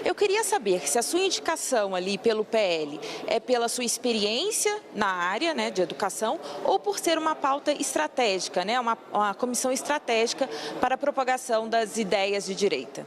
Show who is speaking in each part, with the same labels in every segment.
Speaker 1: Eu queria saber se a sua indicação ali pelo PL é pela sua experiência na área, né, de educação ou por ser uma pauta estratégica, né, uma comissão estratégica para a propagação das ideias de direita.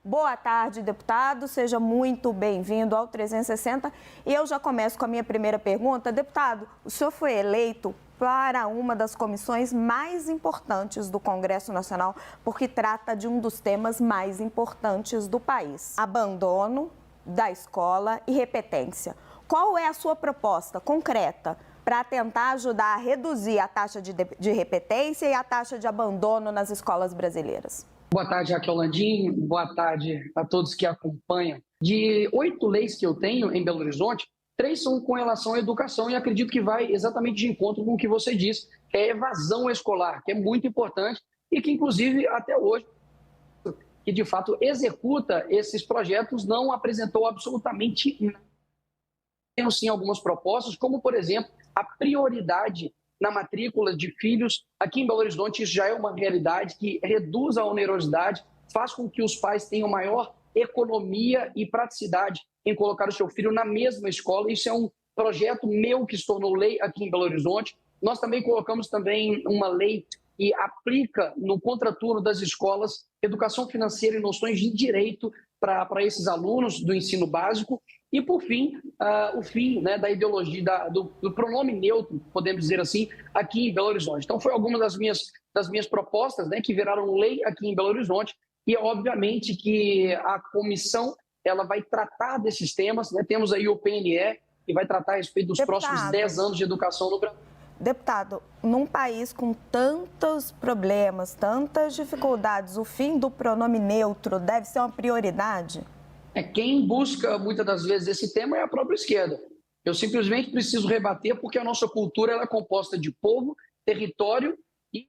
Speaker 2: Boa tarde, deputado. Seja muito bem-vindo ao 360. E eu já começo com a minha primeira pergunta. Deputado, o senhor foi eleito para uma das comissões mais importantes do Congresso Nacional, porque trata de um dos temas mais importantes do país: abandono da escola e repetência. Qual é a sua proposta concreta para tentar ajudar a reduzir a taxa de repetência e a taxa de abandono nas escolas brasileiras?
Speaker 3: Boa tarde, Raquel Landim. Boa tarde a todos que acompanham. De 8 leis que eu tenho em Belo Horizonte, 3 são com relação à educação e acredito que vai exatamente de encontro com o que você disse, que é a evasão escolar, que é muito importante e que, inclusive, até hoje, que de fato executa esses projetos, não apresentou absolutamente nada. Temos sim algumas propostas, como, por exemplo, a prioridade na matrícula de filhos. Aqui em Belo Horizonte isso já é uma realidade que reduz a onerosidade, faz com que os pais tenham maior economia e praticidade em colocar o seu filho na mesma escola. Isso é um projeto meu que se tornou lei aqui em Belo Horizonte. Nós também colocamos uma lei que aplica no contraturno das escolas educação financeira e noções de direito para esses alunos do ensino básico. E, por fim, o fim, né, da ideologia do pronome neutro, podemos dizer assim, aqui em Belo Horizonte. Então, foi alguma das minhas propostas, né, que viraram lei aqui em Belo Horizonte. E, obviamente, que a comissão ela vai tratar desses temas. Né? Temos aí o PNE, que vai tratar a respeito dos próximos 10 anos de educação no Brasil.
Speaker 2: Deputado, num país com tantos problemas, tantas dificuldades, o fim do pronome neutro deve ser uma prioridade?
Speaker 3: Quem busca, muitas das vezes, esse tema é a própria esquerda. Eu simplesmente preciso rebater porque a nossa cultura ela é composta de povo, território e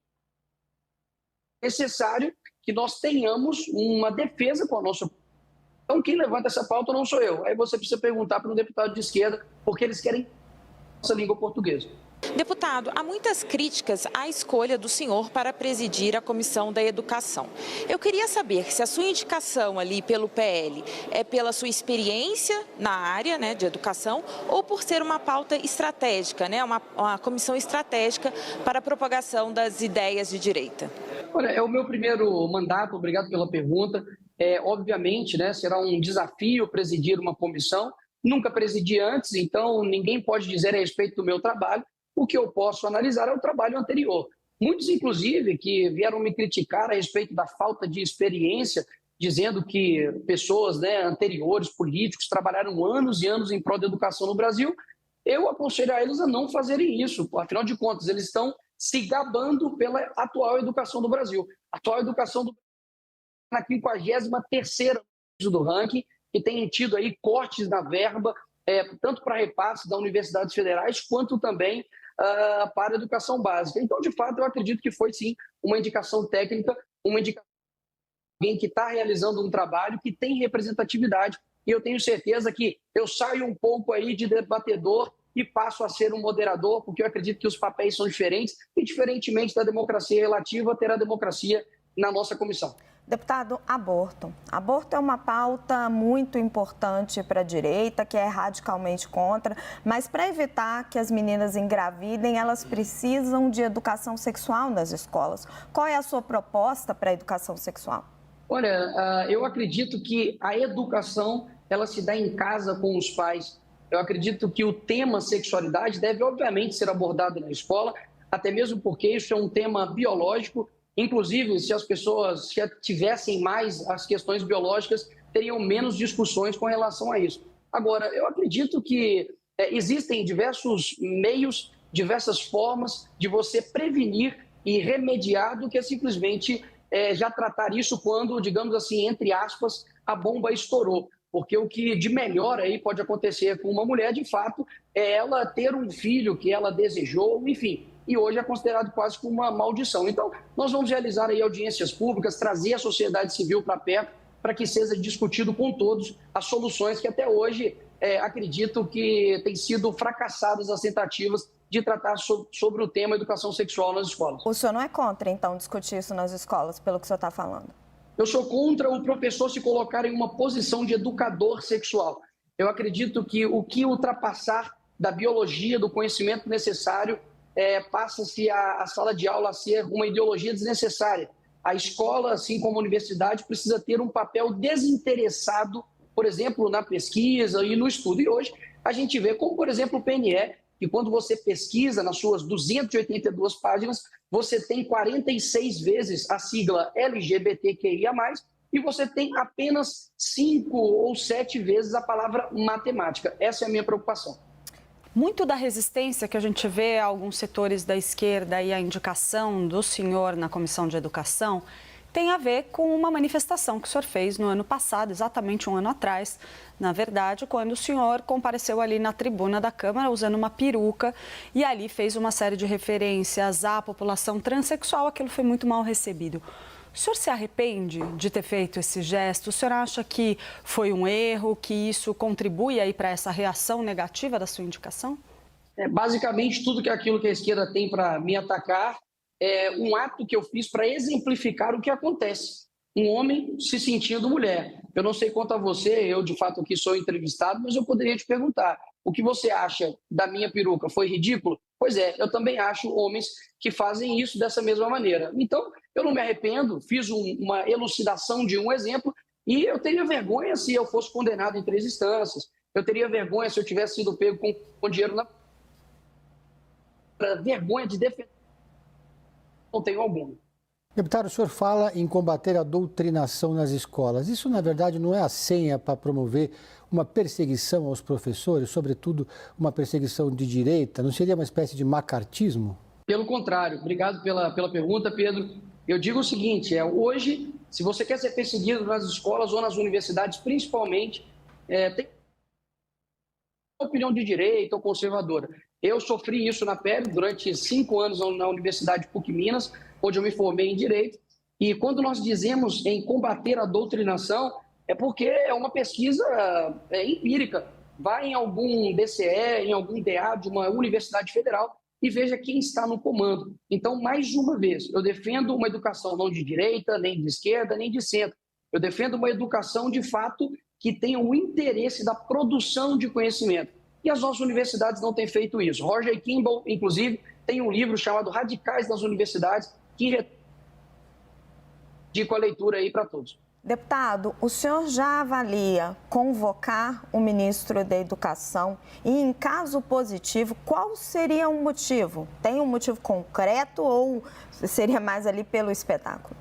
Speaker 3: é necessário que nós tenhamos uma defesa com a nossa cultura. Então, quem levanta essa pauta não sou eu. Aí você precisa perguntar para um deputado de esquerda porque eles querem a nossa língua portuguesa.
Speaker 1: Deputado, há muitas críticas à escolha do senhor para presidir a Comissão da Educação. Eu queria saber se a sua indicação ali pelo PL é pela sua experiência na área, né, de educação ou por ser uma pauta estratégica, né, uma comissão estratégica para a propagação das ideias de direita.
Speaker 3: Olha, é o meu primeiro mandato, obrigado pela pergunta. Obviamente, né, será um desafio presidir uma comissão. Nunca presidi antes, então ninguém pode dizer a respeito do meu trabalho. O que eu posso analisar é o trabalho anterior. Muitos, inclusive, que vieram me criticar a respeito da falta de experiência, dizendo que pessoas, né, anteriores, políticos, trabalharam anos e anos em prol da educação no Brasil, eu aconselho a eles a não fazerem isso. Afinal de contas, eles estão se gabando pela atual educação do Brasil. A atual educação do Brasil na 53ª do ranking, que tem tido aí cortes na verba, tanto para repasses das universidades federais, quanto também para a educação básica. Então, de fato, eu acredito que foi, sim, uma indicação técnica, uma indicação de alguém que está realizando um trabalho que tem representatividade. E eu tenho certeza que eu saio um pouco aí de debatedor e passo a ser um moderador, porque eu acredito que os papéis são diferentes e, diferentemente da democracia relativa, terá democracia na nossa comissão.
Speaker 2: Deputado, aborto. Aborto é uma pauta muito importante para a direita, que é radicalmente contra, mas para evitar que as meninas engravidem, elas precisam de educação sexual nas escolas. Qual é a sua proposta para a educação sexual?
Speaker 3: Olha, eu acredito que a educação ela se dá em casa com os pais. Eu acredito que o tema sexualidade deve, obviamente, ser abordado na escola, até mesmo porque isso é um tema biológico. Inclusive, se as pessoas tivessem mais as questões biológicas, teriam menos discussões com relação a isso. Agora, eu acredito que existem diversos meios, diversas formas de você prevenir e remediar do que simplesmente já tratar isso quando, digamos assim, entre aspas, a bomba estourou. Porque o que de melhor aí pode acontecer com uma mulher, de fato, é ela ter um filho que ela desejou, enfim. E hoje é considerado quase como uma maldição. Então, nós vamos realizar aí audiências públicas, trazer a sociedade civil para perto, para que seja discutido com todos as soluções que até hoje acredito que têm sido fracassadas as tentativas de tratar sobre o tema educação sexual nas escolas.
Speaker 2: O senhor não é contra, então, discutir isso nas escolas, pelo que o senhor está falando?
Speaker 3: Eu sou contra o professor se colocar em uma posição de educador sexual. Eu acredito que o que ultrapassar da biologia, do conhecimento necessário, passa-se a sala de aula a ser uma ideologia desnecessária. A escola, assim como a universidade, precisa ter um papel desinteressado, por exemplo, na pesquisa e no estudo. E hoje a gente vê como, por exemplo, o PNE, que quando você pesquisa nas suas 282 páginas, você tem 46 vezes a sigla LGBTQIA+, e você tem apenas 5 ou 7 vezes a palavra matemática. Essa é a minha preocupação.
Speaker 4: Muito da resistência que a gente vê a alguns setores da esquerda e a indicação do senhor na Comissão de Educação tem a ver com uma manifestação que o senhor fez no ano passado, exatamente um ano atrás, na verdade, quando o senhor compareceu ali na tribuna da Câmara usando uma peruca e ali fez uma série de referências à população transexual. Aquilo foi muito mal recebido. O senhor se arrepende de ter feito esse gesto? O senhor acha que foi um erro, que isso contribui aí para essa reação negativa da sua indicação?
Speaker 3: Basicamente, tudo aquilo que a esquerda tem para me atacar é um ato que eu fiz para exemplificar o que acontece. Um homem se sentindo mulher. Eu não sei quanto a você, eu de fato aqui sou entrevistado, mas eu poderia te perguntar, o que você acha da minha peruca? Foi ridículo? Pois é, eu também acho homens que fazem isso dessa mesma maneira. Então, eu não me arrependo, fiz uma elucidação de um exemplo e eu teria vergonha se eu fosse condenado em 3 instâncias. Eu teria vergonha se eu tivesse sido pego com dinheiro na... Vergonha de defender. Não tenho alguma.
Speaker 5: Deputado, o senhor fala em combater a doutrinação nas escolas. Isso, na verdade, não é a senha para promover uma perseguição aos professores, sobretudo uma perseguição de direita? Não seria uma espécie de macartismo?
Speaker 3: Pelo contrário. Obrigado pela pergunta, Pedro. Eu digo o seguinte, hoje, se você quer ser perseguido nas escolas ou nas universidades, principalmente, tem opinião de direita ou conservadora. Eu sofri isso na pele durante 5 anos na Universidade PUC-Minas, onde eu me formei em Direito. E quando nós dizemos em combater a doutrinação, é porque é uma pesquisa empírica. Vai em algum DCE, em algum DA de uma universidade federal e veja quem está no comando. Então, mais uma vez, eu defendo uma educação não de direita, nem de esquerda, nem de centro. Eu defendo uma educação, de fato, que tenha o interesse da produção de conhecimento. E as nossas universidades não têm feito isso. Roger Kimball, inclusive, tem um livro chamado Radicais das Universidades, que indico a leitura aí para todos.
Speaker 2: Deputado, o senhor já avalia convocar o ministro da Educação e, em caso positivo, qual seria o motivo? Tem um motivo concreto ou seria mais ali pelo espetáculo?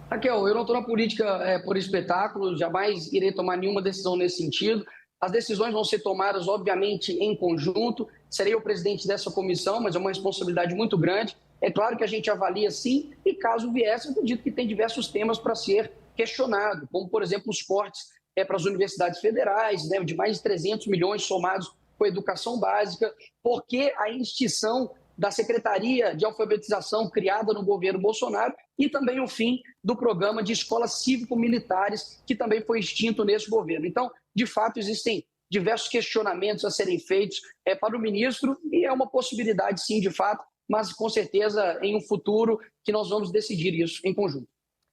Speaker 3: Raquel, eu não estou na política por espetáculo, jamais irei tomar nenhuma decisão nesse sentido. As decisões vão ser tomadas, obviamente, em conjunto. Serei o presidente dessa comissão, mas é uma responsabilidade muito grande. É claro que a gente avalia sim, e caso viesse, eu acredito que tem diversos temas para ser questionado, como, por exemplo, os cortes para as universidades federais, né, de mais de 300 milhões somados com a educação básica, porque a extinção da Secretaria de Alfabetização criada no governo Bolsonaro e também o fim do programa de escolas cívico-militares, que também foi extinto nesse governo. Então, de fato, existem diversos questionamentos a serem feitos para o ministro e é uma possibilidade, sim, de fato, mas com certeza em um futuro que nós vamos decidir isso em conjunto.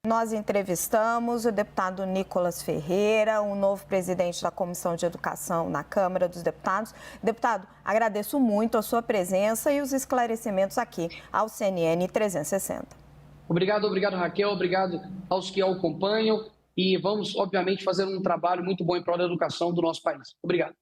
Speaker 2: Nós entrevistamos o deputado Nicolas Ferreira, o novo presidente da Comissão de Educação na Câmara dos Deputados. Deputado, agradeço muito a sua presença e os esclarecimentos aqui ao CNN 360.
Speaker 3: Obrigado, Raquel, obrigado aos que acompanham e vamos, obviamente, fazer um trabalho muito bom em prol da educação do nosso país. Obrigado.